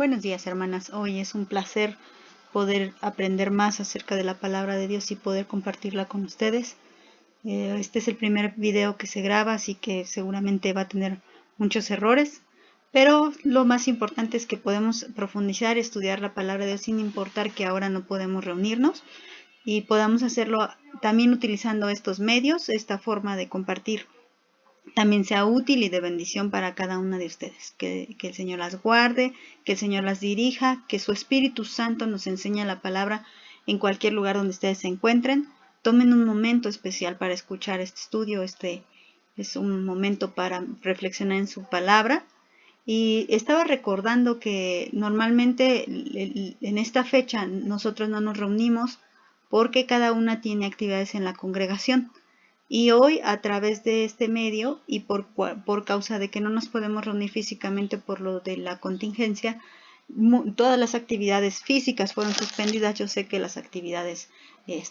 Buenos días, hermanas. Hoy es un placer poder aprender más acerca de la palabra de Dios y poder compartirla con ustedes. Este es el primer video que se graba, así que seguramente va a tener muchos errores, pero lo más importante es que podemos profundizar, estudiar la palabra de Dios sin importar que ahora no podemos reunirnos y podamos hacerlo también utilizando estos medios, esta forma de compartir también sea útil y de bendición para cada una de ustedes. Que el Señor las guarde, que el Señor las dirija, que su Espíritu Santo nos enseñe la palabra en cualquier lugar donde ustedes se encuentren. Tomen un momento especial para escuchar este estudio. Este es un momento para reflexionar en su palabra. Y estaba recordando que normalmente en esta fecha nosotros no nos reunimos porque cada una tiene actividades en la congregación. Y hoy, a través de este medio y por causa de que no nos podemos reunir físicamente por lo de la contingencia, todas las actividades físicas fueron suspendidas. Yo sé que las actividades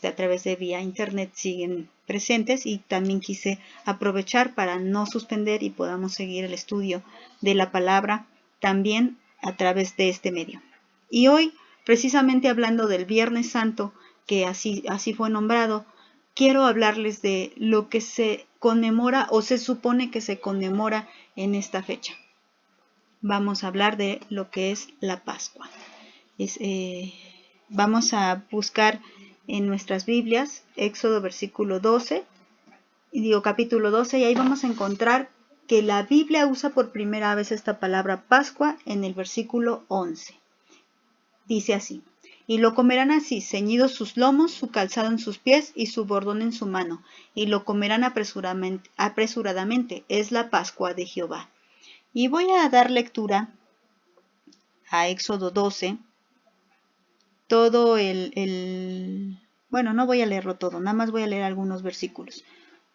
a través de vía internet siguen presentes y también quise aprovechar para no suspender y podamos seguir el estudio de la palabra también a través de este medio. Y hoy, precisamente hablando del Viernes Santo, que así fue nombrado, quiero hablarles de lo que se conmemora o se supone que se conmemora en esta fecha. Vamos a hablar de lo que es la Pascua. Vamos a buscar en nuestras Biblias Éxodo capítulo 12, y ahí vamos a encontrar que la Biblia usa por primera vez esta palabra Pascua en el versículo 11. Dice así: y lo comerán así, ceñidos sus lomos, su calzado en sus pies y su bordón en su mano, y lo comerán apresuradamente. Es la Pascua de Jehová. Y voy a dar lectura a Éxodo 12, todo bueno, no voy a leerlo todo, nada más voy a leer algunos versículos.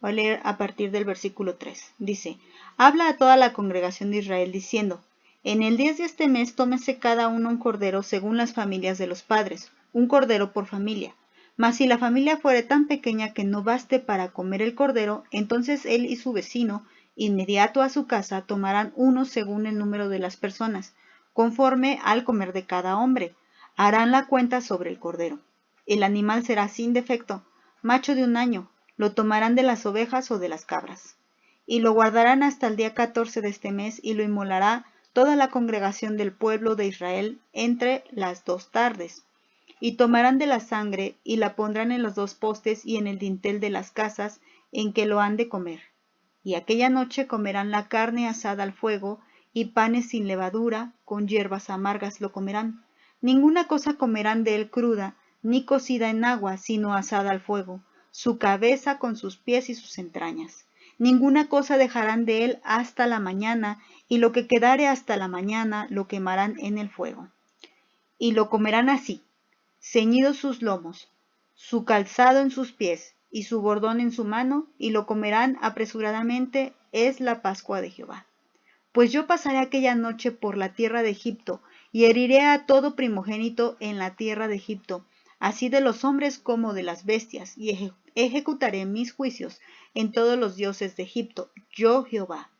Voy a leer a partir del versículo 3. Dice: habla a toda la congregación de Israel diciendo: en el 10 de este mes tómese cada uno un cordero según las familias de los padres, un cordero por familia. Mas si la familia fuere tan pequeña que no baste para comer el cordero, entonces él y su vecino, inmediato a su casa, tomarán uno según el número de las personas, conforme al comer de cada hombre. Harán la cuenta sobre el cordero. El animal será sin defecto, macho de 1 año. Lo tomarán de las ovejas o de las cabras. Y lo guardarán hasta el día 14 de este mes, y lo inmolará toda la congregación del pueblo de Israel entre las 2 tardes. Y tomarán de la sangre, y la pondrán en los 2 postes y en el dintel de las casas en que lo han de comer. Y aquella noche comerán la carne asada al fuego, y panes sin levadura, con hierbas amargas lo comerán. Ninguna cosa comerán de él cruda, ni cocida en agua, sino asada al fuego, su cabeza con sus pies y sus entrañas. Ninguna cosa dejarán de él hasta la mañana, y lo que quedare hasta la mañana lo quemarán en el fuego. Y lo comerán así, ceñidos sus lomos, su calzado en sus pies, y su bordón en su mano, y lo comerán apresuradamente. Es la Pascua de Jehová. Pues yo pasaré aquella noche por la tierra de Egipto, y heriré a todo primogénito en la tierra de Egipto, así de los hombres como de las bestias, y ejecutaré mis juicios en todos los dioses de Egipto, yo Jehová.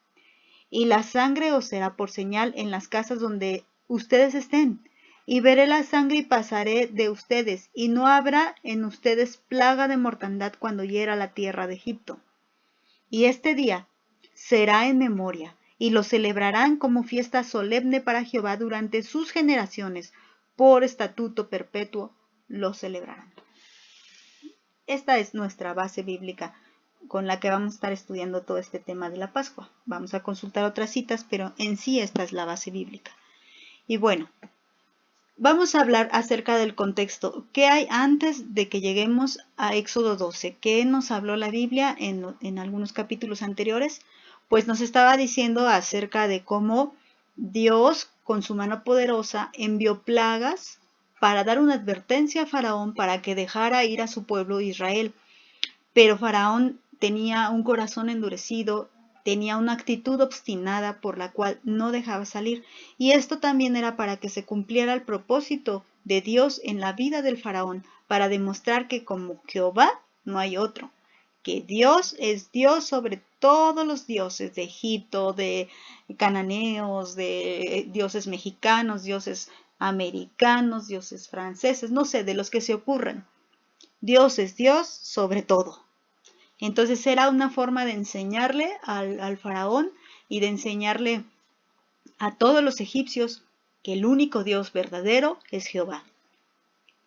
Y la sangre os será por señal en las casas donde ustedes estén, y veré la sangre y pasaré de ustedes, y no habrá en ustedes plaga de mortandad cuando hiera la tierra de Egipto. Y este día será en memoria, y lo celebrarán como fiesta solemne para Jehová durante sus generaciones, por estatuto perpetuo lo celebrarán. Esta es nuestra base bíblica con la que vamos a estar estudiando todo este tema de la Pascua. Vamos a consultar otras citas, pero en sí esta es la base bíblica. Y bueno, vamos a hablar acerca del contexto. ¿Qué hay antes de que lleguemos a Éxodo 12? ¿Qué nos habló la Biblia en algunos capítulos anteriores? Pues nos estaba diciendo acerca de cómo Dios, con su mano poderosa, envió plagas para dar una advertencia a Faraón para que dejara ir a su pueblo Israel. Pero Faraón tenía un corazón endurecido, tenía una actitud obstinada por la cual no dejaba salir, y esto también era para que se cumpliera el propósito de Dios en la vida del Faraón, para demostrar que como Jehová no hay otro, que Dios es Dios sobre todos los dioses de Egipto, de cananeos, de dioses mexicanos, dioses americanos, dioses franceses, no sé, de los que se ocurran. Dios es Dios sobre todo. Entonces era una forma de enseñarle al faraón y de enseñarle a todos los egipcios que el único Dios verdadero es Jehová.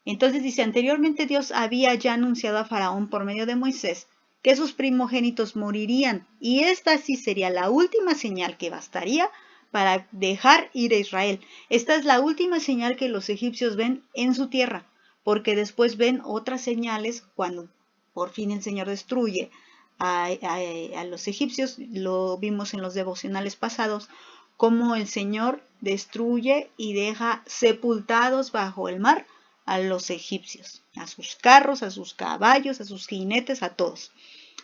Entonces dice, anteriormente Dios había ya anunciado a Faraón por medio de Moisés que sus primogénitos morirían, y esta sí sería la última señal que bastaría para dejar ir a Israel. Esta es la última señal que los egipcios ven en su tierra, porque después ven otras señales cuando por fin el Señor destruye a los egipcios. Lo vimos en los devocionales pasados, cómo el Señor destruye y deja sepultados bajo el mar a los egipcios, a sus carros, a sus caballos, a sus jinetes, a todos.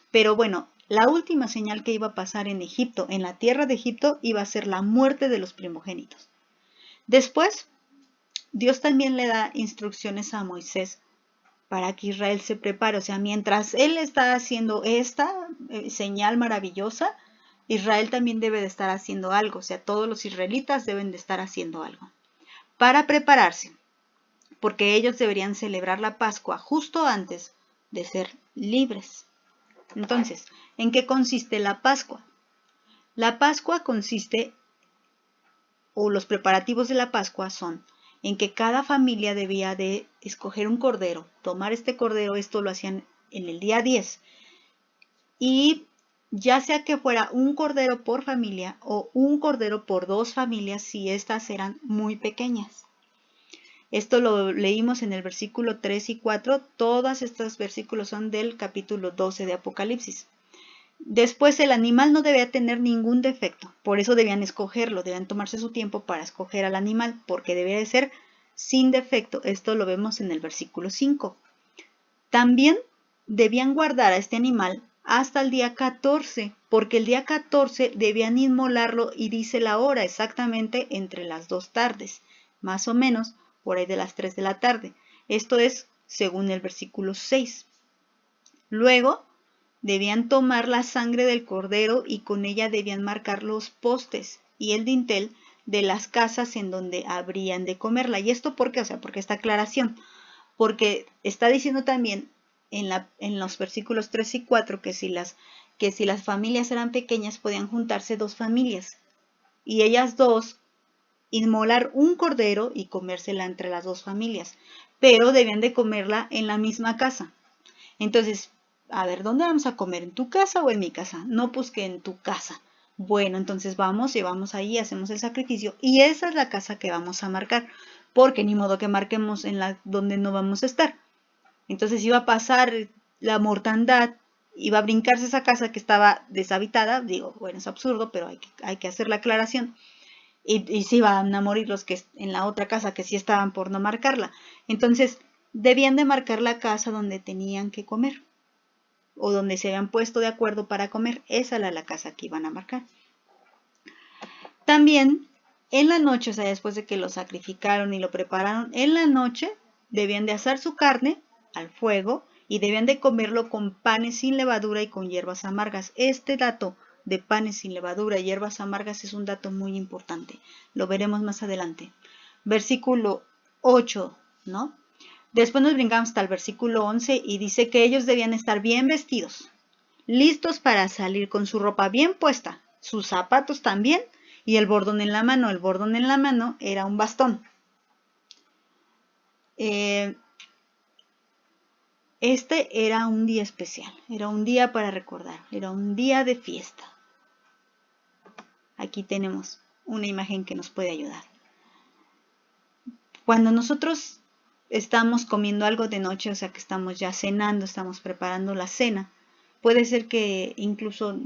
Pero bueno, la última señal que iba a pasar en Egipto, en la tierra de Egipto, iba a ser la muerte de los primogénitos. Después, Dios también le da instrucciones a Moisés para que Israel se prepare. O sea, mientras él está haciendo esta señal maravillosa, Israel también debe de estar haciendo algo. O sea, todos los israelitas deben de estar haciendo algo para prepararse, porque ellos deberían celebrar la Pascua justo antes de ser libres. Entonces, ¿en qué consiste la Pascua? La Pascua consiste, o los preparativos de la Pascua son, en que cada familia debía de escoger un cordero, tomar este cordero, esto lo hacían en el día 10, y ya sea que fuera un cordero por familia o un cordero por 2 familias si estas eran muy pequeñas. Esto lo leímos en el versículo 3 y 4. Todos estos versículos son del capítulo 12 de Apocalipsis. Después, el animal no debía tener ningún defecto. Por eso debían escogerlo, debían tomarse su tiempo para escoger al animal, porque debía de ser sin defecto. Esto lo vemos en el versículo 5. También debían guardar a este animal hasta el día 14, porque el día 14 debían inmolarlo, y dice la hora exactamente entre las 2 tardes, más o menos por ahí de las 3 de la tarde. Esto es según el versículo 6. Luego debían tomar la sangre del cordero y con ella debían marcar los postes y el dintel de las casas en donde habrían de comerla. ¿Y esto por qué? O sea, porque esta aclaración, porque está diciendo también en los versículos 3 y 4 que si las familias eran pequeñas podían juntarse 2 familias y ellas dos inmolar un cordero y comérsela entre las 2 familias, pero debían de comerla en la misma casa. Entonces, a ver, ¿dónde vamos a comer? ¿En tu casa o en mi casa? No, pues que en tu casa. Bueno, entonces llevamos ahí, hacemos el sacrificio y esa es la casa que vamos a marcar, porque ni modo que marquemos en la donde no vamos a estar. Entonces iba a pasar la mortandad, iba a brincarse esa casa que estaba deshabitada. Digo, bueno, es absurdo, pero hay que hacer la aclaración. Y se iban a morir los que en la otra casa que sí estaban por no marcarla. Entonces, debían de marcar la casa donde tenían que comer o donde se habían puesto de acuerdo para comer. Esa era la casa que iban a marcar. También, en la noche, o sea, después de que lo sacrificaron y lo prepararon, en la noche debían de asar su carne al fuego y debían de comerlo con panes sin levadura y con hierbas amargas. Este dato de panes sin levadura y hierbas amargas es un dato muy importante. Lo veremos más adelante. Versículo 8, ¿no? Después nos brincamos hasta el versículo 11 y dice que ellos debían estar bien vestidos, listos para salir con su ropa bien puesta, sus zapatos también y el bordón en la mano. El bordón en la mano era un bastón. Este era un día especial, era un día para recordar, era un día de fiesta. Aquí tenemos una imagen que nos puede ayudar. Cuando nosotros estamos comiendo algo de noche, o sea que estamos ya cenando, estamos preparando la cena, puede ser que incluso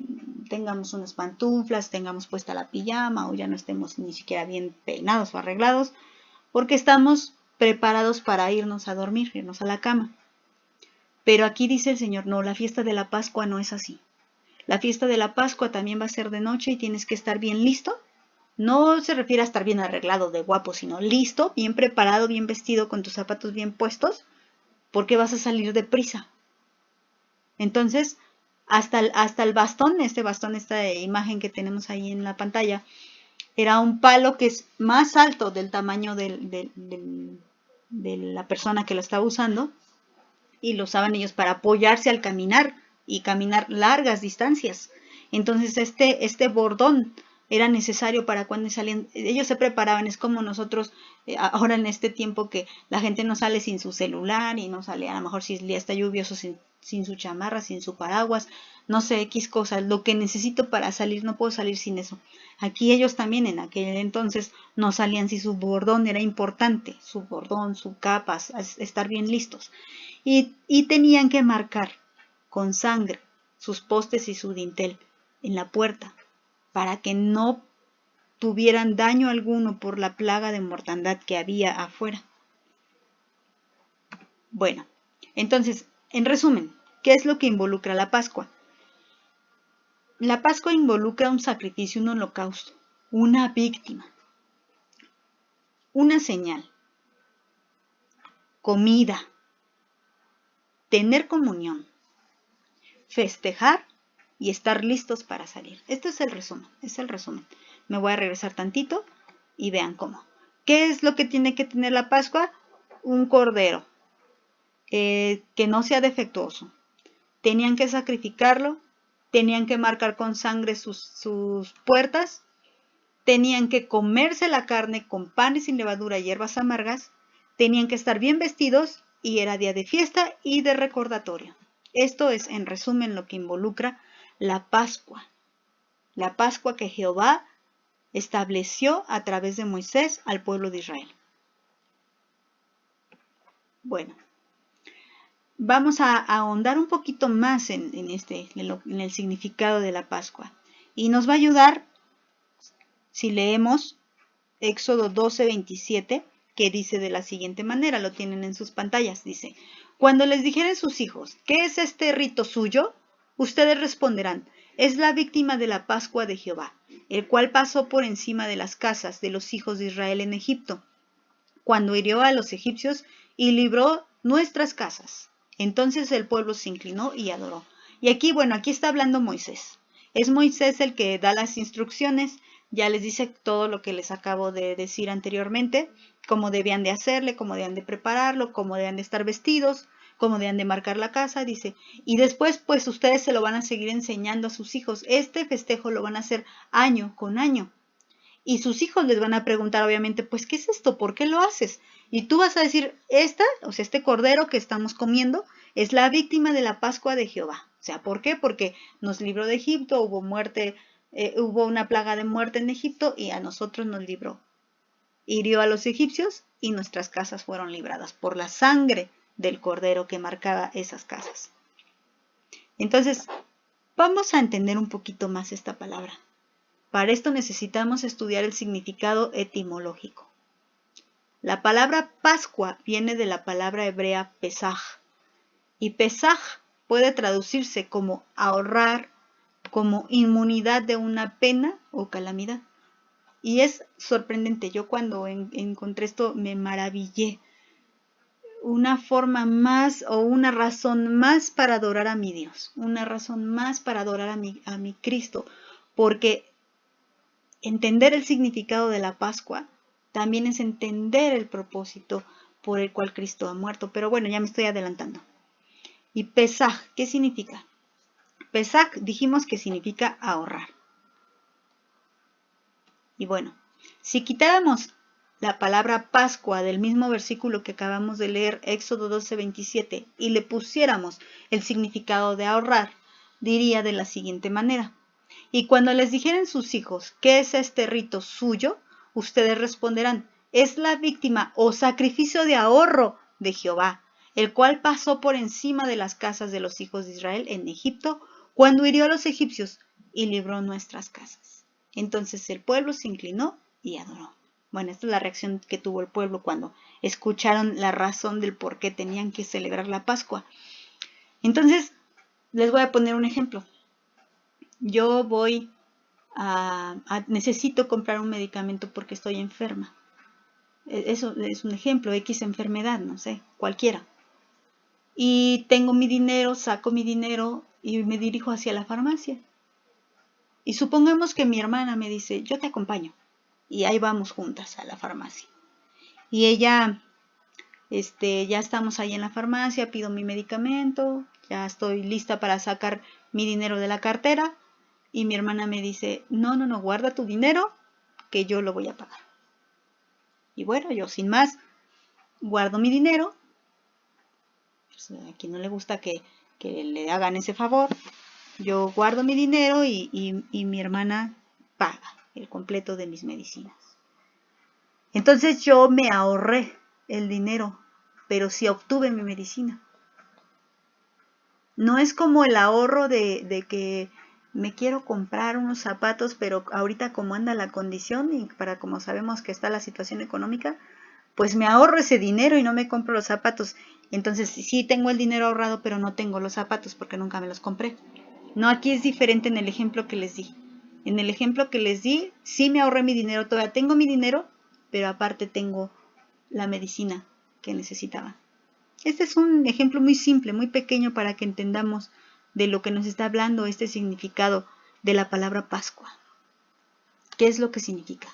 tengamos unas pantuflas, tengamos puesta la pijama o ya no estemos ni siquiera bien peinados o arreglados, porque estamos preparados para irnos a dormir, irnos a la cama. Pero aquí dice el Señor, no, la fiesta de la Pascua no es así. La fiesta de la Pascua también va a ser de noche y tienes que estar bien listo. No se refiere a estar bien arreglado de guapo, sino listo, bien preparado, bien vestido, con tus zapatos bien puestos, porque vas a salir deprisa. Entonces, hasta el bastón, esta imagen que tenemos ahí en la pantalla, era un palo que es más alto del tamaño de la persona que lo estaba usando, y lo usaban ellos para apoyarse al caminar y caminar largas distancias. Entonces este bordón era necesario para cuando salían, ellos se preparaban, es como nosotros ahora en este tiempo que la gente no sale sin su celular y no sale, a lo mejor si el día está lluvioso sin su chamarra, sin su paraguas, no sé, X cosas, lo que necesito para salir, no puedo salir sin eso. Aquí ellos también en aquel entonces no salían sin su bordón, era importante, su bordón, su capa, estar bien listos. Y tenían que marcar con sangre sus postes y su dintel en la puerta para que no tuvieran daño alguno por la plaga de mortandad que había afuera. Bueno, entonces, en resumen, ¿qué es lo que involucra la Pascua? La Pascua involucra un sacrificio, un holocausto, una víctima, una señal, comida, tener comunión, festejar y estar listos para salir. Este es el resumen, Me voy a regresar tantito y vean cómo. ¿Qué es lo que tiene que tener la Pascua? Un cordero que no sea defectuoso. Tenían que sacrificarlo, tenían que marcar con sangre sus puertas, tenían que comerse la carne con panes sin levadura y hierbas amargas, tenían que estar bien vestidos y era día de fiesta y de recordatorio. Esto es, en resumen, lo que involucra la Pascua que Jehová estableció a través de Moisés al pueblo de Israel. Bueno, vamos a ahondar un poquito más en el significado de la Pascua. Y nos va a ayudar si leemos Éxodo 12:27, que dice de la siguiente manera, lo tienen en sus pantallas, dice: cuando les dijeren sus hijos, ¿qué es este rito suyo? Ustedes responderán: es la víctima de la Pascua de Jehová, el cual pasó por encima de las casas de los hijos de Israel en Egipto, cuando hirió a los egipcios y libró nuestras casas. Entonces el pueblo se inclinó y adoró. Y aquí, aquí está hablando Moisés. Es Moisés el que da las instrucciones, ya les dice todo lo que les acabo de decir anteriormente, cómo debían de hacerle, cómo debían de prepararlo, cómo debían de estar vestidos, cómo debían de marcar la casa, dice. Y después, pues ustedes se lo van a seguir enseñando a sus hijos. Este festejo lo van a hacer año con año. Y sus hijos les van a preguntar, obviamente, pues, ¿qué es esto? ¿Por qué lo haces? Y tú vas a decir, este cordero que estamos comiendo es la víctima de la Pascua de Jehová. O sea, ¿por qué? Porque nos libró de Egipto, hubo una plaga de muerte en Egipto y a nosotros nos libró. Hirió a los egipcios y nuestras casas fueron libradas por la sangre del cordero que marcaba esas casas. Entonces, vamos a entender un poquito más esta palabra. Para esto necesitamos estudiar el significado etimológico. La palabra Pascua viene de la palabra hebrea Pesaj, y Pesaj puede traducirse como ahorrar, como inmunidad de una pena o calamidad. Y es sorprendente, yo cuando encontré esto me maravillé. Una forma más o una razón más para adorar a mi Dios, una razón más para adorar a mi Cristo, porque entender el significado de la Pascua también es entender el propósito por el cual Cristo ha muerto. Pero bueno, ya me estoy adelantando. Y Pesaj, ¿qué significa? Pesaj dijimos que significa ahorrar. Y bueno, si quitáramos la palabra Pascua del mismo versículo que acabamos de leer, Éxodo 12:27, y le pusiéramos el significado de ahorrar, diría de la siguiente manera: y cuando les dijeren sus hijos, ¿qué es este rito suyo? Ustedes responderán: es la víctima o sacrificio de ahorro de Jehová, el cual pasó por encima de las casas de los hijos de Israel en Egipto, cuando hirió a los egipcios y libró nuestras casas. Entonces el pueblo se inclinó y adoró. Bueno, esta es la reacción que tuvo el pueblo cuando escucharon la razón del por qué tenían que celebrar la Pascua. Entonces, les voy a poner un ejemplo. Yo necesito comprar un medicamento porque estoy enferma. Eso es un ejemplo, X enfermedad, no sé, cualquiera. y tengo mi dinero, saco mi dinero y me dirijo hacia la farmacia. Y supongamos que mi hermana me dice, yo te acompaño. Y ahí vamos juntas a la farmacia. Y ella, ya estamos ahí en la farmacia, pido mi medicamento, ya estoy lista para sacar mi dinero de la cartera. Y mi hermana me dice, no, guarda tu dinero, que yo lo voy a pagar. Y bueno, yo sin más, guardo mi dinero. Pues a quien no le gusta que le hagan ese favor. Yo guardo mi dinero y mi hermana paga el completo de mis medicinas. Entonces yo me ahorré el dinero, pero sí obtuve mi medicina. No es como el ahorro de que me quiero comprar unos zapatos, pero ahorita como anda la condición y para como sabemos que está la situación económica, pues me ahorro ese dinero y no me compro los zapatos. Entonces sí tengo el dinero ahorrado, pero no tengo los zapatos porque nunca me los compré. No, aquí es diferente en el ejemplo que les di. En el ejemplo que les di, sí me ahorré mi dinero, todavía tengo mi dinero, pero aparte tengo la medicina que necesitaba. Este es un ejemplo muy simple, muy pequeño para que entendamos de lo que nos está hablando este significado de la palabra Pascua. ¿Qué es lo que significa?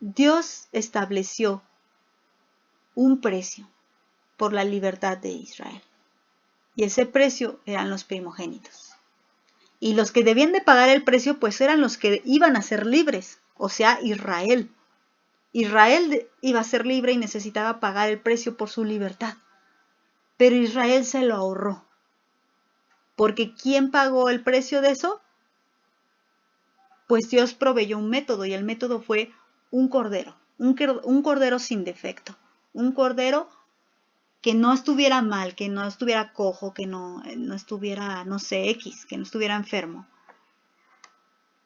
Dios estableció un precio por la libertad de Israel. Y ese precio eran los primogénitos. Y los que debían de pagar el precio, pues eran los que iban a ser libres, o sea, Israel. Israel iba a ser libre y necesitaba pagar el precio por su libertad. Pero Israel se lo ahorró. Porque ¿quién pagó el precio de eso? Pues Dios proveyó un método y el método fue un cordero. Un cordero sin defecto. Un cordero que no estuviera mal, que no estuviera cojo, que no estuviera, no sé, X, que no estuviera enfermo.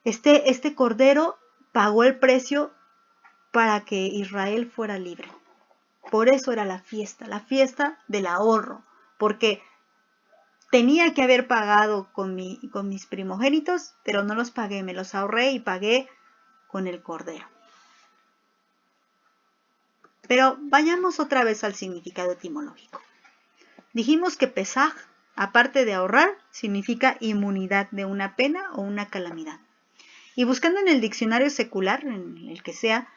Este cordero pagó el precio para que Israel fuera libre. Por eso era la fiesta del ahorro, porque tenía que haber pagado con mis primogénitos, pero no los pagué, me los ahorré y pagué con el cordero. Pero vayamos otra vez al significado etimológico. Dijimos que Pesaj, aparte de ahorrar, significa inmunidad de una pena o una calamidad. Y buscando en el diccionario secular, en el que sea,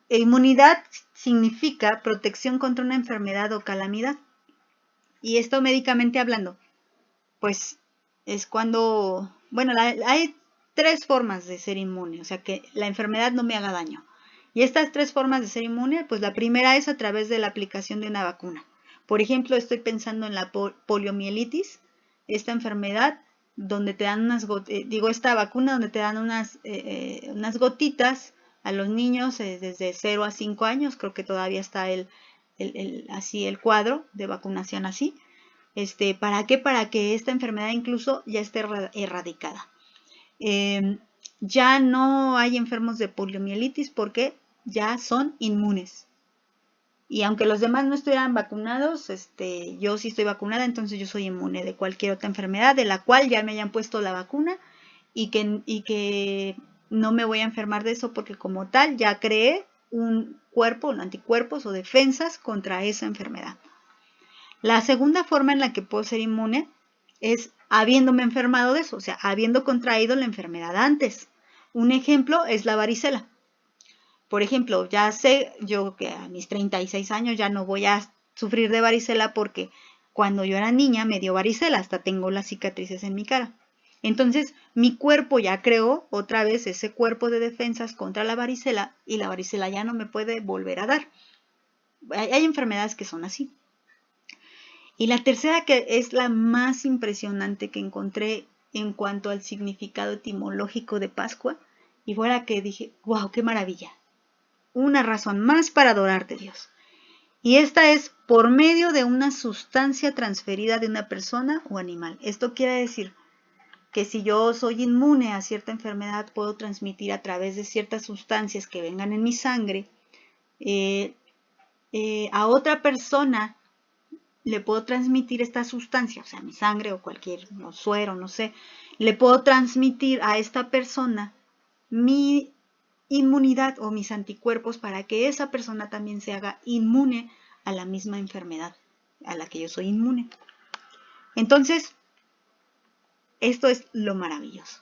inmunidad significa protección contra una enfermedad o calamidad. Y esto médicamente hablando, pues es cuando, bueno, hay tres formas de ser inmune, o sea que la enfermedad no me haga daño. Y estas tres formas de ser inmune, pues la primera es a través de la aplicación de una vacuna. Por ejemplo, estoy pensando en la poliomielitis, esta enfermedad donde te dan esta vacuna donde te dan unas gotitas a los niños desde 0 a 5 años, creo que todavía está así el cuadro de vacunación así. ¿Para qué? Para que esta enfermedad incluso ya esté erradicada. Ya no hay enfermos de poliomielitis porque ya son inmunes. Y aunque los demás no estuvieran vacunados, yo sí estoy vacunada, entonces yo soy inmune de cualquier otra enfermedad de la cual ya me hayan puesto la vacuna y que no me voy a enfermar de eso porque como tal ya creé un cuerpo, anticuerpos o defensas contra esa enfermedad. La segunda forma en la que puedo ser inmune es habiéndome enfermado de eso, o sea, habiendo contraído la enfermedad antes. Un ejemplo es la varicela. Por ejemplo, ya sé yo que a mis 36 años ya no voy a sufrir de varicela porque cuando yo era niña me dio varicela, hasta tengo las cicatrices en mi cara. Entonces, mi cuerpo ya creó otra vez ese cuerpo de defensas contra la varicela y la varicela ya no me puede volver a dar. Hay enfermedades que son así. Y la tercera, que es la más impresionante que encontré en cuanto al significado etimológico de Pascua, y fue la que dije, wow, qué maravilla. Una razón más para adorarte, Dios. Y esta es por medio de una sustancia transferida de una persona o animal. Esto quiere decir que si yo soy inmune a cierta enfermedad, puedo transmitir a través de ciertas sustancias que vengan en mi sangre a otra persona. Le puedo transmitir esta sustancia, o sea, mi sangre o cualquier suero, no sé, le puedo transmitir a esta persona mi inmunidad o mis anticuerpos para que esa persona también se haga inmune a la misma enfermedad a la que yo soy inmune. Entonces, esto es lo maravilloso.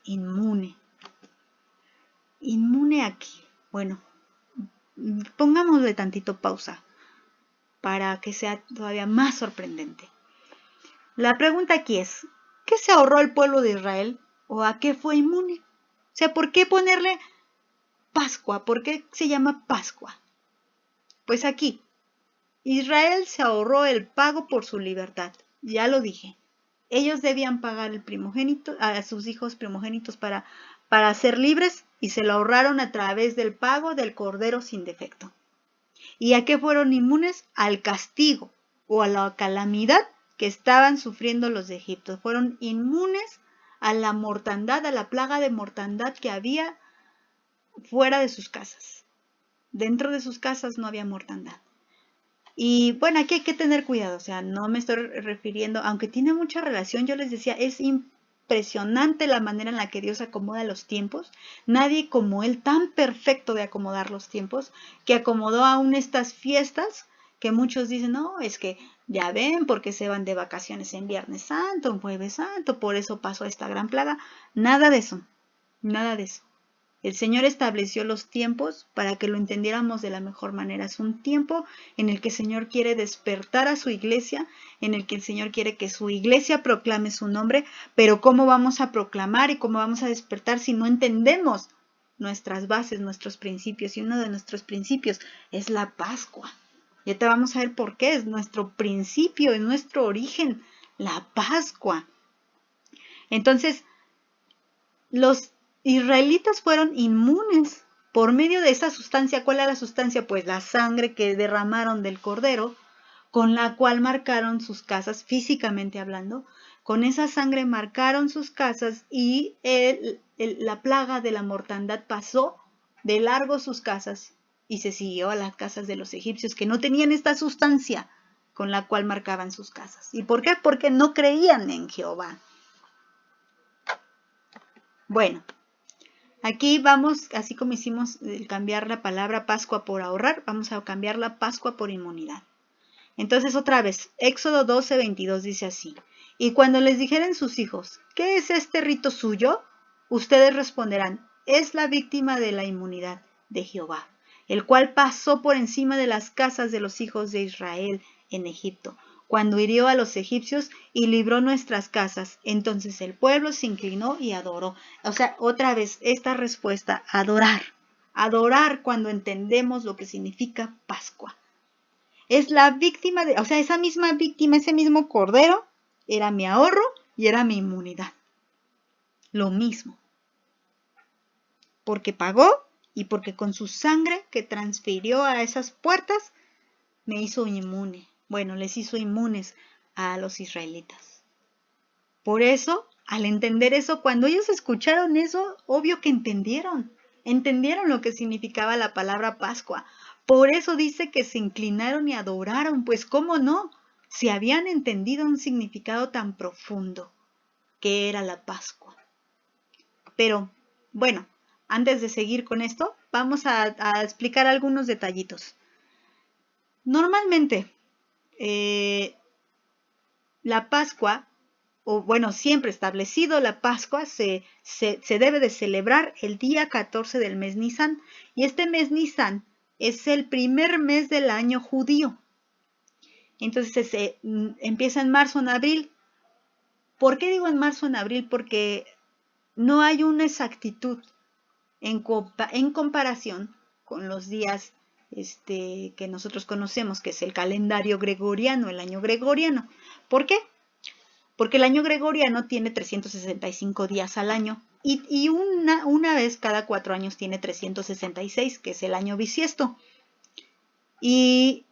Inmune. ¿Inmune a qué? Bueno, pongámosle tantito pausa para que sea todavía más sorprendente. La pregunta aquí es, ¿qué se ahorró el pueblo de Israel o a qué fue inmune? O sea, ¿por qué ponerle Pascua? ¿Por qué se llama Pascua? Pues aquí, Israel se ahorró el pago por su libertad. Ya lo dije. Ellos debían pagar el primogénito, a sus hijos primogénitos para ser libres y se lo ahorraron a través del pago del cordero sin defecto. ¿Y a qué fueron inmunes? Al castigo o a la calamidad que estaban sufriendo los de Egipto. Fueron inmunes a la mortandad, a la plaga de mortandad que había fuera de sus casas. Dentro de sus casas no había mortandad. Y bueno, aquí hay que tener cuidado, o sea, no me estoy refiriendo, aunque tiene mucha relación, yo les decía, es impresionante la manera en la que Dios acomoda los tiempos. Nadie como Él, tan perfecto de acomodar los tiempos, que acomodó aún estas fiestas, que muchos dicen, no, es que ya ven, porque se van de vacaciones en Viernes Santo, en Jueves Santo, por eso pasó esta gran plaga. Nada de eso, nada de eso. El Señor estableció los tiempos para que lo entendiéramos de la mejor manera. Es un tiempo en el que el Señor quiere despertar a su iglesia, en el que el Señor quiere que su iglesia proclame su nombre, pero ¿cómo vamos a proclamar y cómo vamos a despertar si no entendemos nuestras bases, nuestros principios? Y uno de nuestros principios es la Pascua. Ya te vamos a ver por qué. Es nuestro principio, es nuestro origen, la Pascua. Entonces, los israelitas fueron inmunes por medio de esa sustancia. ¿Cuál era la sustancia? Pues la sangre que derramaron del cordero, con la cual marcaron sus casas, físicamente hablando. Con esa sangre marcaron sus casas y la plaga de la mortandad pasó de largo sus casas y se siguió a las casas de los egipcios que no tenían esta sustancia con la cual marcaban sus casas. ¿Y por qué? Porque no creían en Jehová. Bueno, aquí vamos, así como hicimos cambiar la palabra Pascua por ahorrar, vamos a cambiar la Pascua por inmunidad. Entonces otra vez, Éxodo 12:22 dice así, y cuando les dijeren sus hijos, ¿qué es este rito suyo? Ustedes responderán, es la víctima de la inmunidad de Jehová, el cual pasó por encima de las casas de los hijos de Israel en Egipto, cuando hirió a los egipcios y libró nuestras casas. Entonces el pueblo se inclinó y adoró. O sea, otra vez esta respuesta, adorar. Adorar cuando entendemos lo que significa Pascua. Es la víctima, o sea, esa misma víctima, ese mismo cordero, era mi ahorro y era mi inmunidad. Lo mismo. Porque pagó y porque con su sangre que transfirió a esas puertas, me hizo inmune. Bueno, les hizo inmunes a los israelitas. Por eso, al entender eso, cuando ellos escucharon eso, obvio que entendieron lo que significaba la palabra Pascua. Por eso dice que se inclinaron y adoraron, pues cómo no, si habían entendido un significado tan profundo que era la Pascua. Pero, bueno, antes de seguir con esto, vamos a explicar algunos detallitos. Normalmente, la Pascua, o bueno, siempre establecido la Pascua, se debe de celebrar el día 14 del mes Nisan. Y este mes Nisan es el primer mes del año judío. Entonces empieza en marzo, en abril. ¿Por qué digo en marzo, en abril? Porque no hay una exactitud en comparación con los días que nosotros conocemos, que es el calendario gregoriano, el año gregoriano. ¿Por qué? Porque el año gregoriano tiene 365 días al año y una vez cada 4 años tiene 366, que es el año bisiesto. Y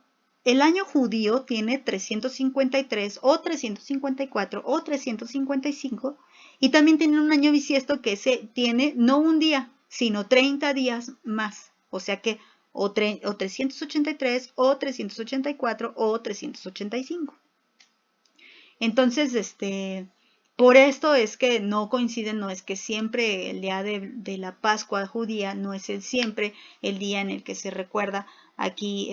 el año judío tiene 353 o 354 o 355 y también tiene un año bisiesto que tiene no un día, sino 30 días más. O sea que o 383 o 384 o 385. Entonces, por esto es que no coinciden, no es que siempre el día de la Pascua judía no es siempre el día en el que se recuerda Aquí,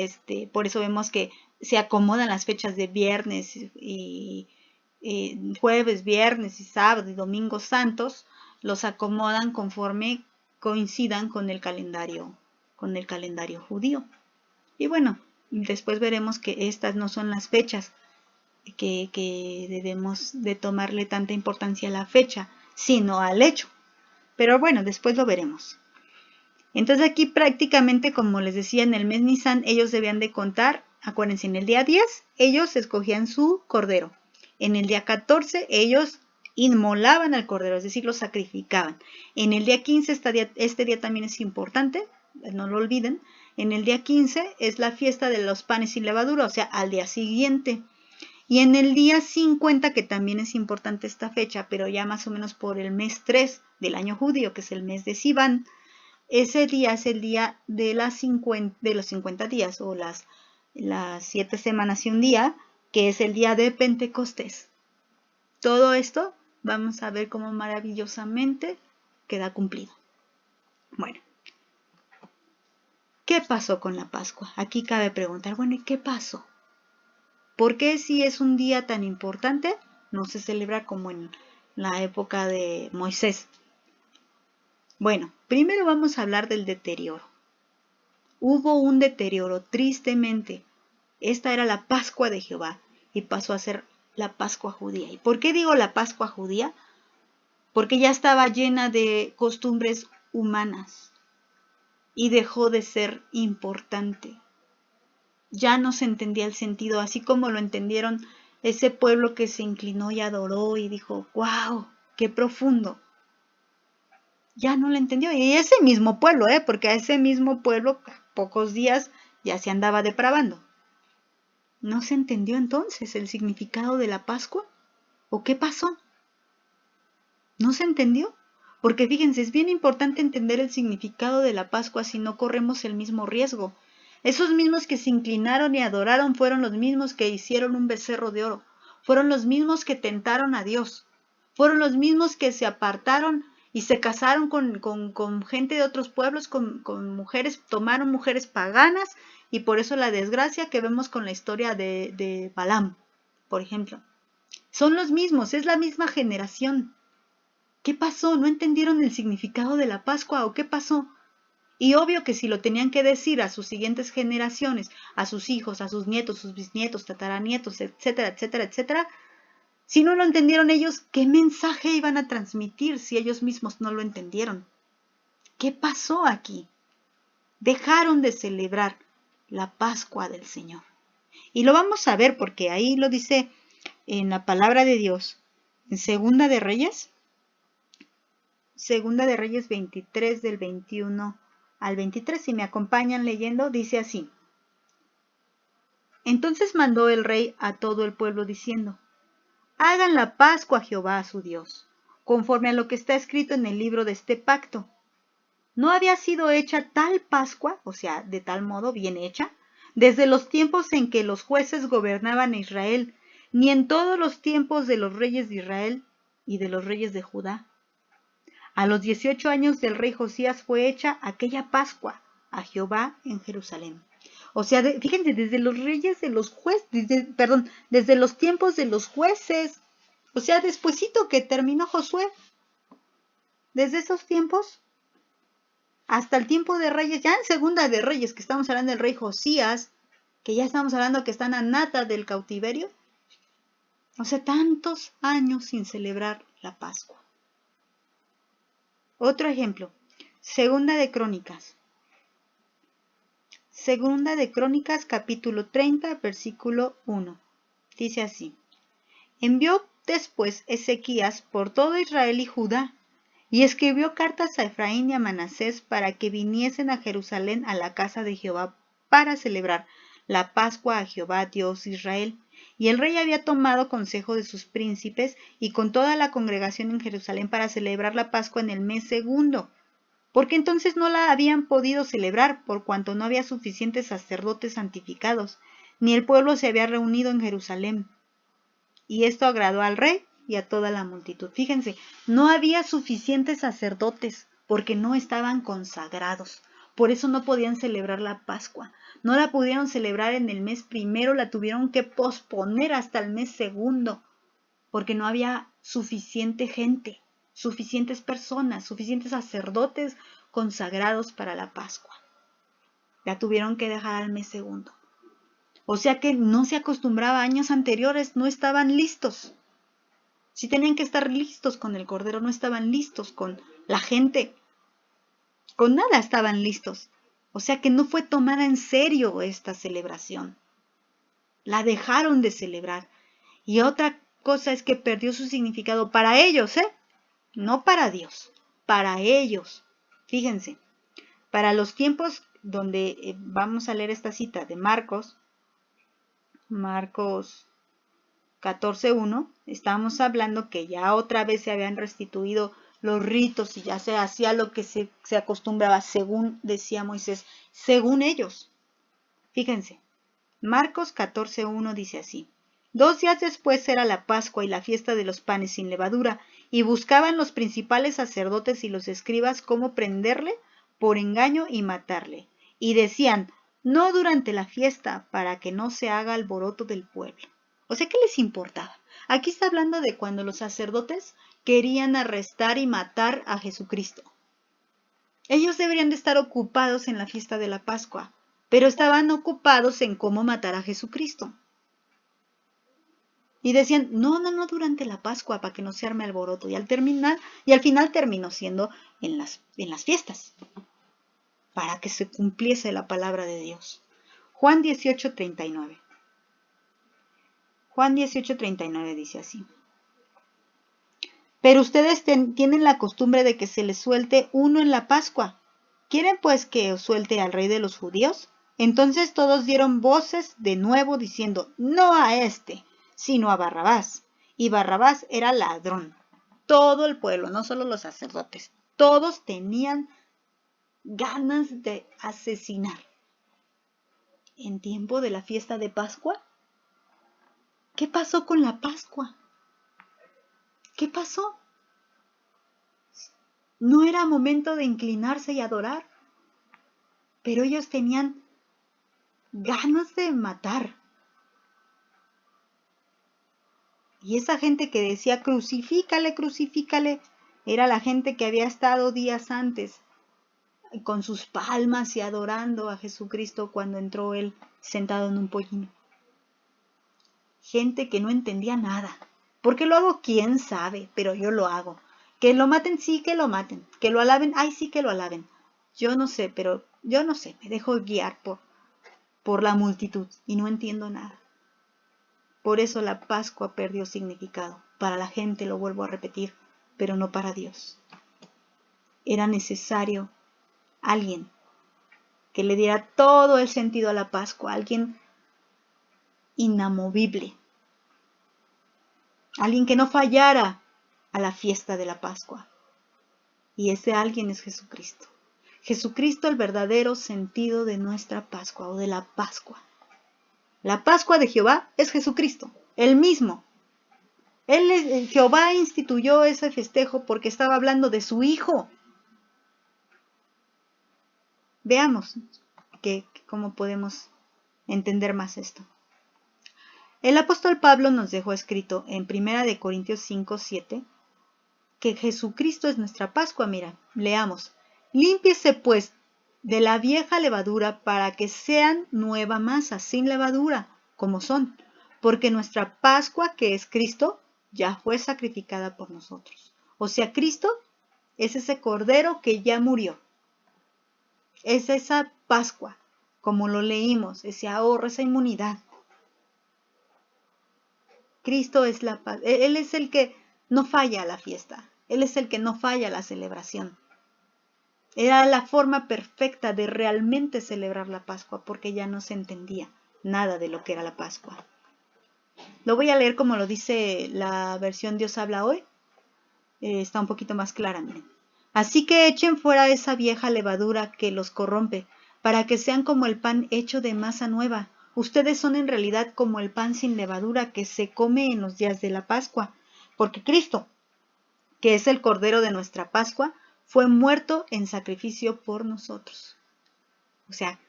por eso vemos que se acomodan las fechas de viernes y jueves, viernes y sábado y domingos santos, los acomodan conforme coincidan con el calendario judío. Y bueno, después veremos que estas no son las fechas que debemos de tomarle tanta importancia a la fecha, sino al hecho. Pero bueno, después lo veremos. Entonces aquí prácticamente, como les decía, en el mes Nisan ellos debían de contar, acuérdense, en el día 10 ellos escogían su cordero. En el día 14 ellos inmolaban al cordero, es decir, lo sacrificaban. En el día 15, este día también es importante, no lo olviden. En el día 15 es la fiesta de los panes sin levadura, o sea, al día siguiente. Y en el día 50, que también es importante esta fecha, pero ya más o menos por el mes 3 del año judío, que es el mes de Sivan, ese día es el día de los 50 días o las 7 semanas y un día, que es el día de Pentecostés. Todo esto vamos a ver cómo maravillosamente queda cumplido. Bueno, ¿qué pasó con la Pascua? Aquí cabe preguntar, bueno, ¿y qué pasó? ¿Por qué si es un día tan importante no se celebra como en la época de Moisés? Bueno, primero vamos a hablar del deterioro. Hubo un deterioro, tristemente. Esta era la Pascua de Jehová y pasó a ser la Pascua judía. ¿Y por qué digo la Pascua judía? Porque ya estaba llena de costumbres humanas y dejó de ser importante. Ya no se entendía el sentido, así como lo entendieron ese pueblo que se inclinó y adoró y dijo, ¡wow! ¡Qué profundo! Ya no lo entendió. Y ese mismo pueblo, porque a ese mismo pueblo, pocos días, ya se andaba depravando. ¿No se entendió entonces el significado de la Pascua? ¿O qué pasó? ¿No se entendió? Porque fíjense, es bien importante entender el significado de la Pascua si no corremos el mismo riesgo. Esos mismos que se inclinaron y adoraron fueron los mismos que hicieron un becerro de oro. Fueron los mismos que tentaron a Dios. Fueron los mismos que se apartaron y se casaron con gente de otros pueblos, con mujeres, tomaron mujeres paganas, y por eso la desgracia que vemos con la historia de Balaam, por ejemplo. Son los mismos, es la misma generación. ¿Qué pasó? ¿No entendieron el significado de la Pascua o qué pasó? Y obvio que si lo tenían que decir a sus siguientes generaciones, a sus hijos, a sus nietos, sus bisnietos, tataranietos, etcétera, etcétera, etcétera, si no lo entendieron ellos, ¿qué mensaje iban a transmitir si ellos mismos no lo entendieron? ¿Qué pasó aquí? Dejaron de celebrar la Pascua del Señor. Y lo vamos a ver porque ahí lo dice en la palabra de Dios, en Segunda de Reyes 23 del 21 al 23, si me acompañan leyendo, dice así. Entonces mandó el rey a todo el pueblo diciendo, hagan la Pascua a Jehová su Dios, conforme a lo que está escrito en el libro de este pacto. ¿No había sido hecha tal Pascua, o sea, de tal modo bien hecha, desde los tiempos en que los jueces gobernaban a Israel, ni en todos los tiempos de los reyes de Israel y de los reyes de Judá? A los 18 años del rey Josías fue hecha aquella Pascua a Jehová en Jerusalén. O sea, fíjense, desde los reyes de los jueces, desde los tiempos de los jueces, o sea, despuesito que terminó Josué, desde esos tiempos hasta el tiempo de Reyes, ya en Segunda de Reyes, que estamos hablando del rey Josías, que ya estamos hablando que están a nata del cautiverio, o sea, tantos años sin celebrar la Pascua. Otro ejemplo, Segunda de Crónicas capítulo 30, versículo 1. Dice así, envió después Ezequías por todo Israel y Judá, y escribió cartas a Efraín y a Manasés para que viniesen a Jerusalén a la casa de Jehová para celebrar la Pascua a Jehová Dios de Israel. Y el rey había tomado consejo de sus príncipes y con toda la congregación en Jerusalén para celebrar la Pascua en el mes segundo, porque entonces no la habían podido celebrar por cuanto no había suficientes sacerdotes santificados, ni el pueblo se había reunido en Jerusalén. Y esto agradó al rey y a toda la multitud. Fíjense, no había suficientes sacerdotes porque no estaban consagrados, Por eso no podían celebrar la Pascua. No la pudieron celebrar en el mes primero, la tuvieron que posponer hasta el mes segundo, porque no había suficiente gente, suficientes personas, suficientes sacerdotes consagrados para la Pascua. La tuvieron que dejar al mes segundo. O sea que no se acostumbraba, años anteriores no estaban listos. Si tenían que estar listos con el Cordero, no estaban listos con la gente. Con nada estaban listos. O sea que no fue tomada en serio esta celebración. La dejaron de celebrar. Y otra cosa es que perdió su significado para ellos, no para Dios, para ellos. Fíjense, para los tiempos donde vamos a leer esta cita de Marcos 14:1, estábamos hablando que ya otra vez se habían restituido los ritos y ya se hacía lo que se acostumbraba, según decía Moisés, según ellos. Fíjense, Marcos 14:1 dice así: 2 días después era la Pascua y la fiesta de los panes sin levadura, y buscaban los principales sacerdotes y los escribas cómo prenderle por engaño y matarle. Y decían: no durante la fiesta, para que no se haga alboroto del pueblo. O sea, ¿qué les importaba? Aquí está hablando de cuando los sacerdotes querían arrestar y matar a Jesucristo. Ellos deberían de estar ocupados en la fiesta de la Pascua, pero estaban ocupados en cómo matar a Jesucristo. Y decían, no durante la Pascua, para que no se arme alboroto. Y al final terminó siendo en las fiestas, para que se cumpliese la palabra de Dios. Juan 18:39. Juan 18:39 dice así: pero ustedes tienen la costumbre de que se les suelte uno en la Pascua. ¿Quieren pues que os suelte al rey de los judíos? Entonces todos dieron voces de nuevo diciendo, no a este, sino a Barrabás. Y Barrabás era ladrón. Todo el pueblo, no solo los sacerdotes, todos tenían ganas de asesinar. ¿En tiempo de la fiesta de Pascua? ¿Qué pasó con la Pascua? ¿Qué pasó? No era momento de inclinarse y adorar, pero ellos tenían ganas de matar. Y esa gente que decía, crucifícale, crucifícale, era la gente que había estado días antes con sus palmas y adorando a Jesucristo cuando entró él sentado en un pollino. Gente que no entendía nada. ¿Por qué lo hago? ¿Quién sabe? Pero yo lo hago. Que lo maten, sí que lo maten. Que lo alaben, ay, sí que lo alaben. Yo no sé, me dejo guiar por la multitud y no entiendo nada. Por eso la Pascua perdió significado. Para la gente, lo vuelvo a repetir, pero no para Dios. Era necesario alguien que le diera todo el sentido a la Pascua, alguien inamovible, alguien que no fallara a la fiesta de la Pascua. Y ese alguien es Jesucristo. Jesucristo, el verdadero sentido de nuestra Pascua o de la Pascua. La Pascua de Jehová es Jesucristo, el mismo. Jehová instituyó ese festejo porque estaba hablando de su Hijo. Veamos cómo podemos entender más esto. El apóstol Pablo nos dejó escrito en 1 Corintios 5:7 que Jesucristo es nuestra Pascua. Mira, leamos. Límpiese pues de la vieja levadura para que sean nueva masa, sin levadura, como son, porque nuestra Pascua, que es Cristo, ya fue sacrificada por nosotros. O sea, Cristo es ese cordero que ya murió. Es esa Pascua, como lo leímos, ese ahorro, esa inmunidad. Cristo es la paz. Él es el que no falla a la fiesta. Él es el que no falla a la celebración. Era la forma perfecta de realmente celebrar la Pascua, porque ya no se entendía nada de lo que era la Pascua. Lo voy a leer como lo dice la versión Dios habla hoy. Está un poquito más clara, miren. Así que echen fuera esa vieja levadura que los corrompe, para que sean como el pan hecho de masa nueva. Ustedes son en realidad como el pan sin levadura que se come en los días de la Pascua, porque Cristo, que es el Cordero de nuestra Pascua, fue muerto en sacrificio por nosotros. O sea,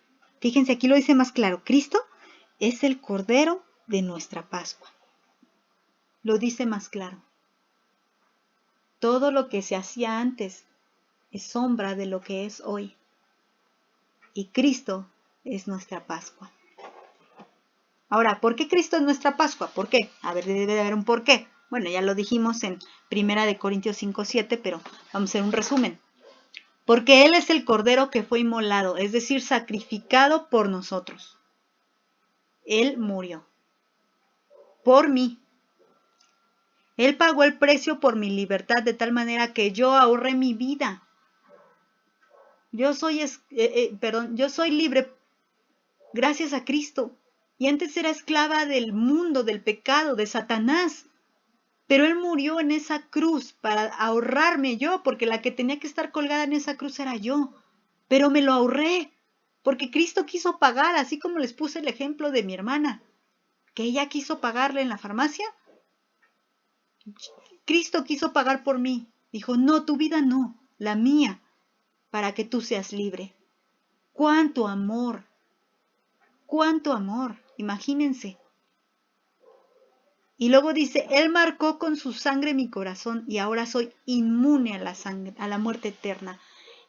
fíjense, aquí lo dice más claro. Cristo es el Cordero de nuestra Pascua. Lo dice más claro. Todo lo que se hacía antes es sombra de lo que es hoy. Y Cristo es nuestra Pascua. Ahora, ¿por qué Cristo es nuestra Pascua? ¿Por qué? A ver, debe de haber un por qué. Bueno, ya lo dijimos en 1 Corintios 5:7, pero vamos a hacer un resumen. Porque Él es el Cordero que fue inmolado, es decir, sacrificado por nosotros. Él murió por mí. Él pagó el precio por mi libertad de tal manera que yo ahorré mi vida. Yo soy libre gracias a Cristo. Y antes era esclava del mundo, del pecado, de Satanás. Pero Él murió en esa cruz para ahorrarme yo, porque la que tenía que estar colgada en esa cruz era yo. Pero me lo ahorré, porque Cristo quiso pagar, así como les puse el ejemplo de mi hermana, que ella quiso pagarle en la farmacia. Cristo quiso pagar por mí. Dijo, no, tu vida no, la mía, para que tú seas libre. ¡Cuánto amor! ¡Cuánto amor! Imagínense. Y luego dice, Él marcó con su sangre mi corazón y ahora soy inmune a la muerte eterna.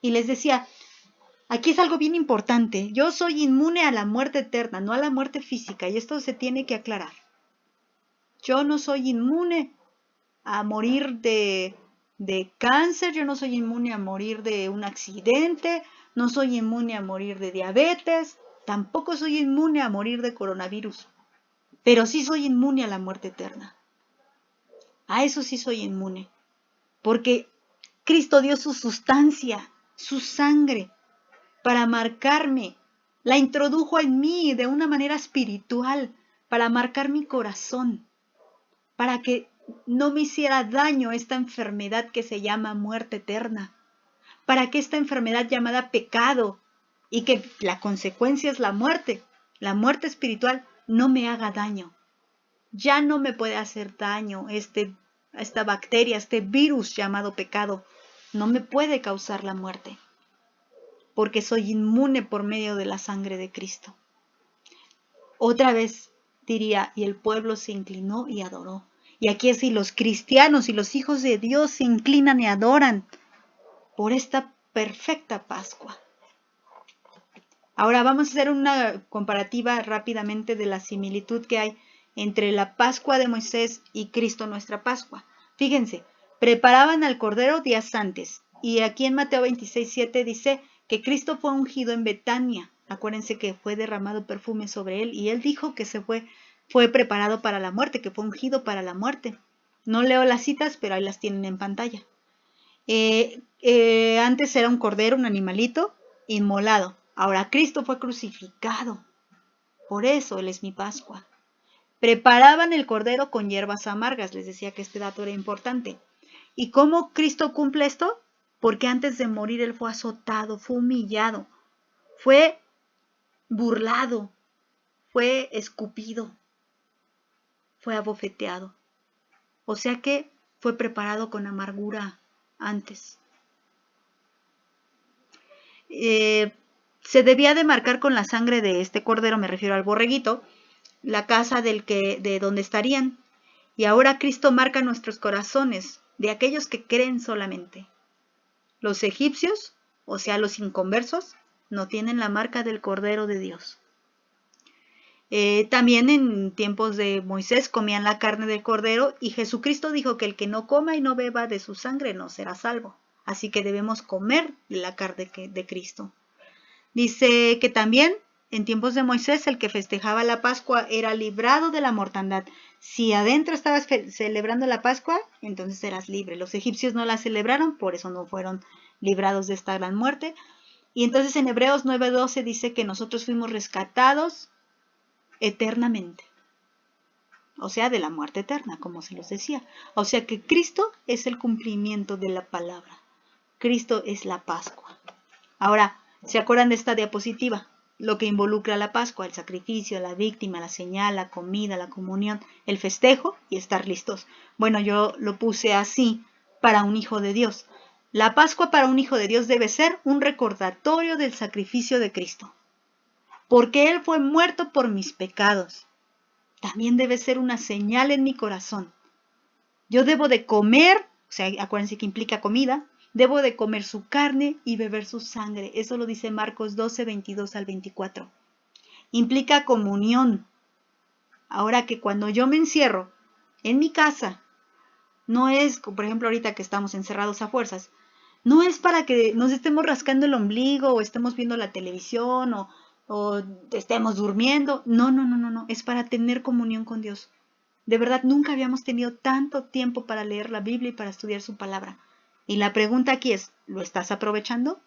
Y les decía, aquí es algo bien importante. Yo soy inmune a la muerte eterna, no a la muerte física. Y esto se tiene que aclarar. Yo no soy inmune a morir de cáncer, yo no soy inmune a morir de un accidente, no soy inmune a morir de diabetes, tampoco soy inmune a morir de coronavirus. Pero sí soy inmune a la muerte eterna. A eso sí soy inmune. Porque Cristo dio su sustancia, su sangre, para marcarme. La introdujo en mí de una manera espiritual, para marcar mi corazón, para que no me hiciera daño esta enfermedad que se llama muerte eterna, para que esta enfermedad llamada pecado, y que la consecuencia es la muerte espiritual, no me haga daño. Ya no me puede hacer daño esta bacteria, este virus llamado pecado, no me puede causar la muerte, porque soy inmune por medio de la sangre de Cristo. Otra vez diría, y el pueblo se inclinó y adoró. Y aquí es si los cristianos y los hijos de Dios se inclinan y adoran por esta perfecta Pascua. Ahora vamos a hacer una comparativa rápidamente de la similitud que hay entre la Pascua de Moisés y Cristo nuestra Pascua. Fíjense, preparaban al Cordero días antes. Y aquí en Mateo 26:7 dice que Cristo fue ungido en Betania. Acuérdense que fue derramado perfume sobre él y él dijo que fue preparado para la muerte, que fue ungido para la muerte. No leo las citas, pero ahí las tienen en pantalla. Antes era un cordero, un animalito, inmolado. Ahora Cristo fue crucificado. Por eso Él es mi Pascua. Preparaban el cordero con hierbas amargas. Les decía que este dato era importante. ¿Y cómo Cristo cumple esto? Porque antes de morir Él fue azotado, fue humillado, fue burlado, fue escupido, fue abofeteado. O sea que fue preparado con amargura antes. Se debía de marcar con la sangre de este cordero, me refiero al borreguito, la casa de donde estarían. Y ahora Cristo marca nuestros corazones, de aquellos que creen solamente. Los egipcios, o sea, los inconversos, no tienen la marca del Cordero de Dios. También en tiempos de Moisés comían la carne del cordero y Jesucristo dijo que el que no coma y no beba de su sangre no será salvo. Así que debemos comer la carne de Cristo. Dice que también en tiempos de Moisés el que festejaba la Pascua era librado de la mortandad. Si adentro estabas celebrando la Pascua, entonces eras libre. Los egipcios no la celebraron, por eso no fueron librados de esta gran muerte. Y entonces en Hebreos 9:12 dice que nosotros fuimos rescatados eternamente. O sea, de la muerte eterna, como se los decía. O sea que Cristo es el cumplimiento de la palabra. Cristo es la Pascua. Ahora, ¿se acuerdan de esta diapositiva? Lo que involucra la Pascua, el sacrificio, la víctima, la señal, la comida, la comunión, el festejo y estar listos. Bueno, yo lo puse así para un hijo de Dios. La Pascua para un hijo de Dios debe ser un recordatorio del sacrificio de Cristo. porque Él fue muerto por mis pecados. También debe ser una señal en mi corazón. Yo debo de comer, o sea, acuérdense que implica comida, debo de comer su carne y beber su sangre. Eso lo dice Marcos 12, 22 al 24. Implica comunión. Ahora que cuando yo me encierro en mi casa, no es, por ejemplo, ahorita que estamos encerrados a fuerzas, no es para que nos estemos rascando el ombligo o estemos viendo la televisión o estemos durmiendo. No. Es para tener comunión con Dios. De verdad, nunca habíamos tenido tanto tiempo para leer la Biblia y para estudiar su palabra. Y la pregunta aquí es, ¿lo estás aprovechando?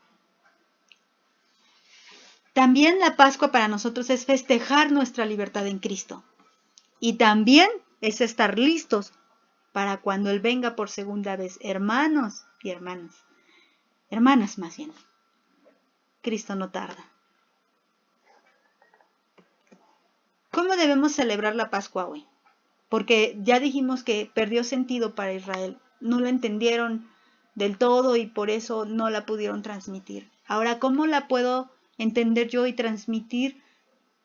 También la Pascua para nosotros es festejar nuestra libertad en Cristo. Y también es estar listos para cuando Él venga por segunda vez. Hermanos y hermanas. Hermanas más bien. Cristo no tarda. ¿Cómo debemos celebrar la Pascua hoy? Porque ya dijimos que perdió sentido para Israel. No la entendieron del todo y por eso no la pudieron transmitir. Ahora, ¿cómo la puedo entender yo y transmitir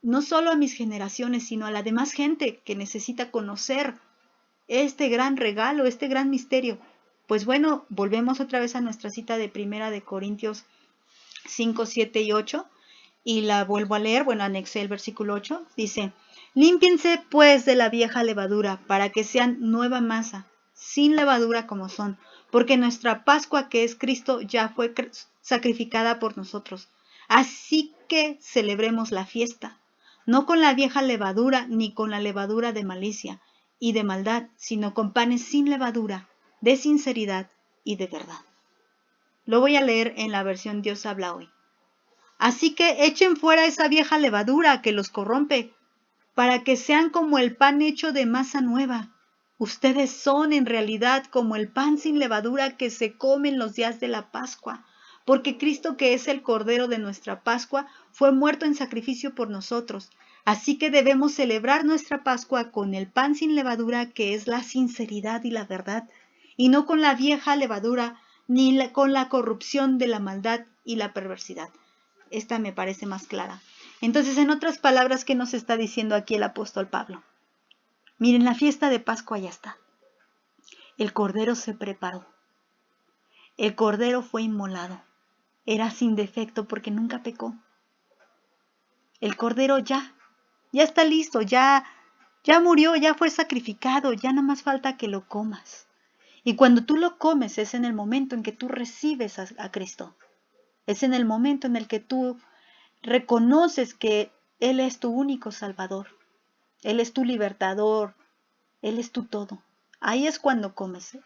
no solo a mis generaciones, sino a la demás gente que necesita conocer este gran regalo, este gran misterio? Pues bueno, volvemos otra vez a nuestra cita de Primera de Corintios 5, 7 y 8 y la vuelvo a leer, bueno, anexé el versículo 8, dice: límpiense pues de la vieja levadura, para que sean nueva masa, sin levadura como son, porque nuestra Pascua, que es Cristo, ya fue sacrificada por nosotros. Así que celebremos la fiesta, no con la vieja levadura, ni con la levadura de malicia y de maldad, sino con panes sin levadura, de sinceridad y de verdad. Lo voy a leer en la versión Dios habla hoy. Así que echen fuera esa vieja levadura que los corrompe, para que sean como el pan hecho de masa nueva. Ustedes son en realidad como el pan sin levadura que se come en los días de la Pascua, porque Cristo, que es el Cordero de nuestra Pascua, fue muerto en sacrificio por nosotros. Así que debemos celebrar nuestra Pascua con el pan sin levadura, que es la sinceridad y la verdad, y no con la vieja levadura, ni con la corrupción de la maldad y la perversidad. Esta me parece más clara. Entonces, en otras palabras, ¿qué nos está diciendo aquí el apóstol Pablo? Miren, la fiesta de Pascua ya está. El Cordero se preparó. El Cordero fue inmolado. Era sin defecto porque nunca pecó. El Cordero ya está listo, ya murió, ya fue sacrificado, ya nada más falta que lo comas. Y cuando tú lo comes es en el momento en que tú recibes a Cristo. Es en el momento en el que tú reconoces que Él es tu único Salvador. Él es tu libertador. Él es tu todo. Ahí es cuando comes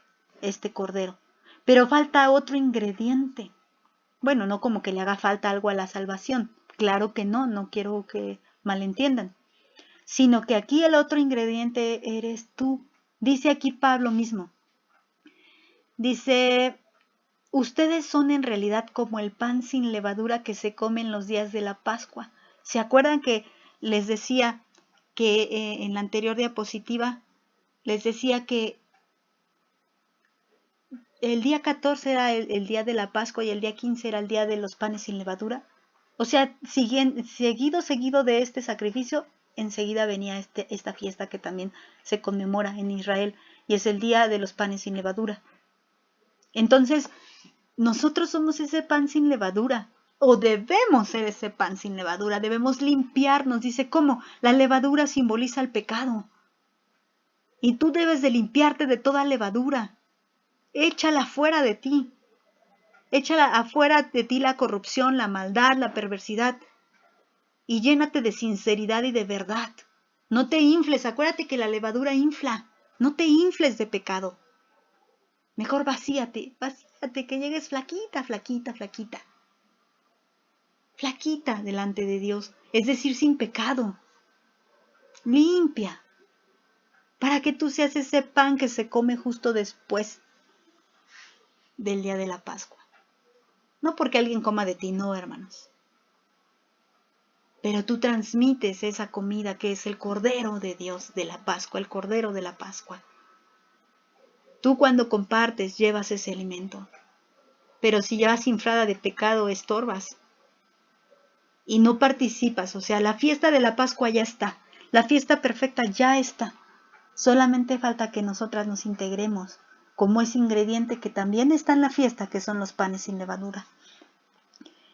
este cordero. Pero falta otro ingrediente. Bueno, no como que le haga falta algo a la salvación. Claro que no quiero que malentiendan. Sino que aquí el otro ingrediente eres tú. Dice aquí Pablo mismo. Dice: ustedes son en realidad como el pan sin levadura que se come en los días de la Pascua. ¿Se acuerdan que les decía que en la anterior diapositiva les decía que el día 14 era el día de la Pascua y el día 15 era el día de los panes sin levadura? O sea, seguido de este sacrificio, enseguida venía esta fiesta que también se conmemora en Israel y es el día de los panes sin levadura. Entonces, nosotros somos ese pan sin levadura, o debemos ser ese pan sin levadura, debemos limpiarnos. Dice, ¿cómo? La levadura simboliza el pecado. Y tú debes de limpiarte de toda levadura. Échala fuera de ti. Échala afuera de ti la corrupción, la maldad, la perversidad. Y llénate de sinceridad y de verdad. No te infles, acuérdate que la levadura infla. No te infles de pecado. Mejor vacíate, que llegues flaquita, flaquita, flaquita. Flaquita delante de Dios, es decir, sin pecado. Limpia. Para que tú seas ese pan que se come justo después del día de la Pascua. No porque alguien coma de ti, no, hermanos. Pero tú transmites esa comida que es el Cordero de Dios de la Pascua, el Cordero de la Pascua. Tú cuando compartes llevas ese alimento. Pero si llevas inflada de pecado, estorbas. y no participas. O sea, la fiesta de la Pascua ya está. La fiesta perfecta ya está. Solamente falta que nosotras nos integremos como ese ingrediente que también está en la fiesta, que son los panes sin levadura.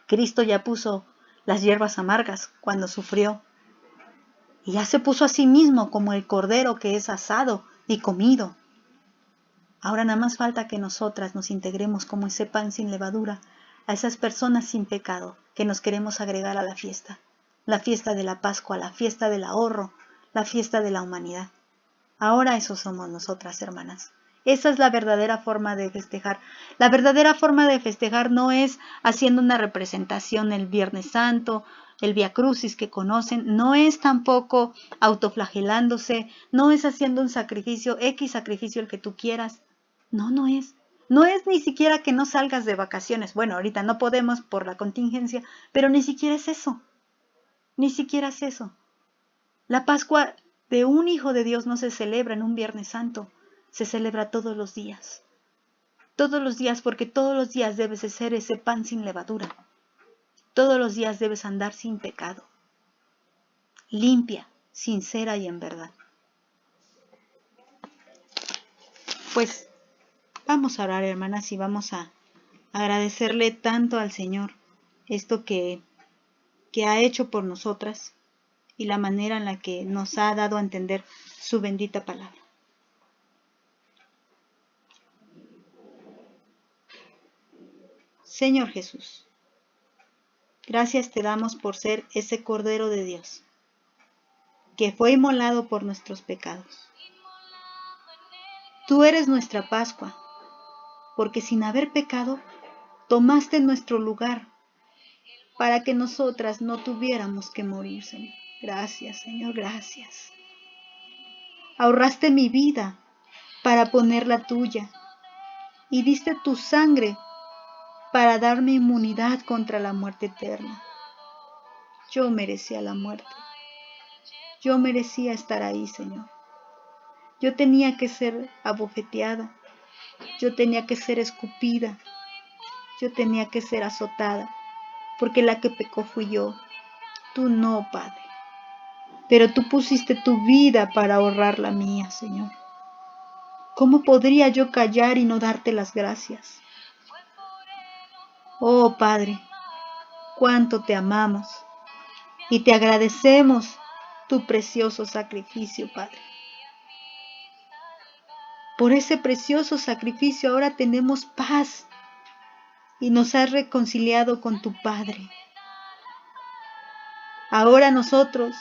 Cristo ya puso las hierbas amargas cuando sufrió. Y ya se puso a sí mismo como el cordero que es asado y comido. Ahora nada más falta que nosotras nos integremos como ese pan sin levadura a esas personas sin pecado que nos queremos agregar a la fiesta de la Pascua, la fiesta del ahorro, la fiesta de la humanidad. Ahora eso somos nosotras, hermanas. Esa es la verdadera forma de festejar. La verdadera forma de festejar no es haciendo una representación el Viernes Santo, el Vía Crucis que conocen, no es tampoco autoflagelándose, no es haciendo un sacrificio, X sacrificio el que tú quieras. No, no es. No es ni siquiera que no salgas de vacaciones. Bueno, ahorita no podemos por la contingencia, pero ni siquiera es eso. Ni siquiera es eso. La Pascua de un hijo de Dios no se celebra en un Viernes Santo, se celebra todos los días. Todos los días, porque todos los días debes de ser ese pan sin levadura. Todos los días debes andar sin pecado. Limpia, sincera y en verdad. Pues vamos a orar, hermanas, y vamos a agradecerle tanto al Señor esto que ha hecho por nosotras y la manera en la que nos ha dado a entender su bendita palabra. Señor Jesús, gracias te damos por ser ese Cordero de Dios, que fue inmolado por nuestros pecados. Tú eres nuestra Pascua, porque sin haber pecado, tomaste nuestro lugar para que nosotras no tuviéramos que morir, Señor. Gracias, Señor, gracias. Ahorraste mi vida para poner la tuya y diste tu sangre para darme inmunidad contra la muerte eterna. Yo merecía la muerte. Yo merecía estar ahí, Señor. Yo tenía que ser abofeteada. Yo tenía que ser escupida. Yo tenía que ser azotada, porque la que pecó fui yo. Tú no, Padre. Pero tú pusiste tu vida para ahorrar la mía, Señor. ¿Cómo podría yo callar y no darte las gracias? Oh, Padre, cuánto te amamos y te agradecemos tu precioso sacrificio, Padre. Por ese precioso sacrificio ahora tenemos paz y nos has reconciliado con tu Padre. Ahora nosotros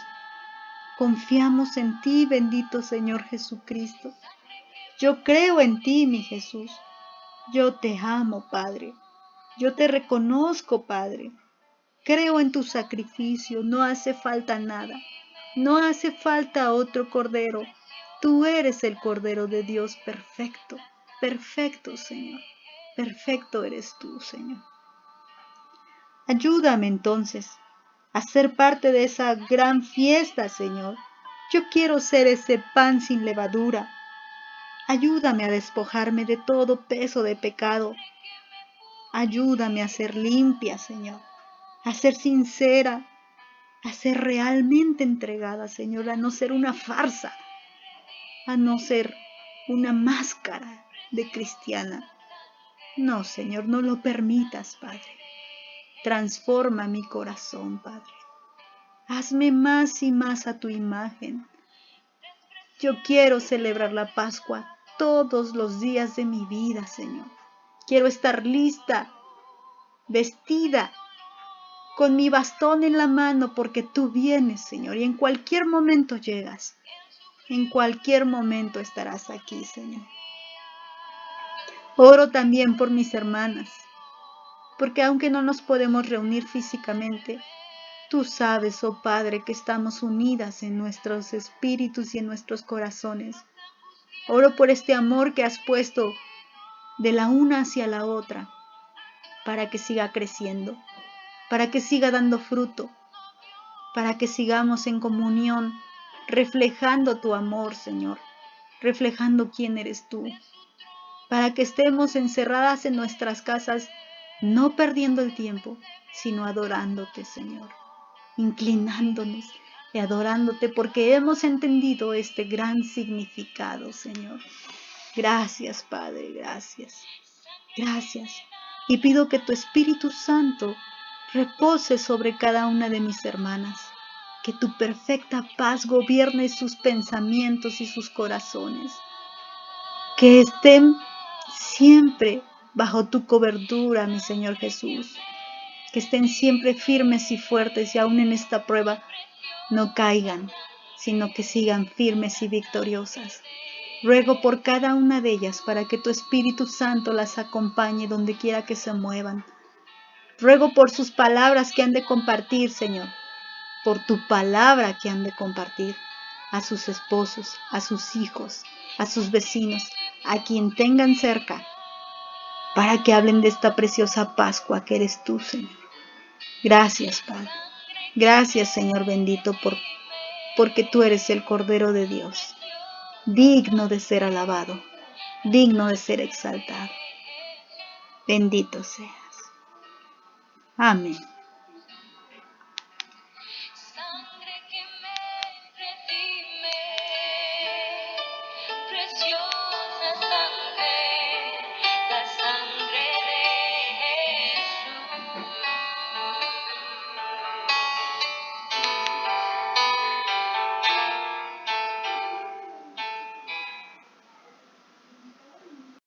confiamos en ti, bendito Señor Jesucristo. Yo creo en ti, mi Jesús. Yo te amo, Padre. Yo te reconozco, Padre. Creo en tu sacrificio. No hace falta nada. No hace falta otro cordero. Tú eres el Cordero de Dios perfecto. Perfecto, Señor. Perfecto eres tú, Señor. Ayúdame entonces a ser parte de esa gran fiesta, Señor. Yo quiero ser ese pan sin levadura. Ayúdame a despojarme de todo peso de pecado. Ayúdame a ser limpia, Señor, a ser sincera, a ser realmente entregada, Señor, a no ser una farsa, a no ser una máscara de cristiana. No, Señor, no lo permitas, Padre. Transforma mi corazón, Padre. Hazme más y más a tu imagen. Yo quiero celebrar la Pascua todos los días de mi vida, Señor. Quiero estar lista, vestida, con mi bastón en la mano, porque tú vienes, Señor, y en cualquier momento llegas. En cualquier momento estarás aquí, Señor. Oro también por mis hermanas, porque aunque no nos podemos reunir físicamente, tú sabes, oh Padre, que estamos unidas en nuestros espíritus y en nuestros corazones. Oro por este amor que has puesto de la una hacia la otra, para que siga creciendo, para que siga dando fruto, para que sigamos en comunión, reflejando tu amor, Señor, reflejando quién eres tú, para que estemos encerradas en nuestras casas, no perdiendo el tiempo, sino adorándote, Señor. inclinándonos y adorándote porque hemos entendido este gran significado, Señor. Gracias, Padre, gracias. Gracias. Y pido que tu Espíritu Santo repose sobre cada una de mis hermanas. Que tu perfecta paz gobierne sus pensamientos y sus corazones. Que estén siempre bajo tu cobertura, mi Señor Jesús. Que estén siempre firmes y fuertes y aún en esta prueba no caigan, sino que sigan firmes y victoriosas. Ruego por cada una de ellas para que tu Espíritu Santo las acompañe donde quiera que se muevan. Ruego por sus palabras que han de compartir, Señor, por tu palabra que han de compartir a sus esposos, a sus hijos, a sus vecinos, a quien tengan cerca, para que hablen de esta preciosa Pascua que eres tú, Señor. Gracias, Padre. Gracias, Señor bendito, porque tú eres el Cordero de Dios, digno de ser alabado, digno de ser exaltado. Bendito seas. Amén.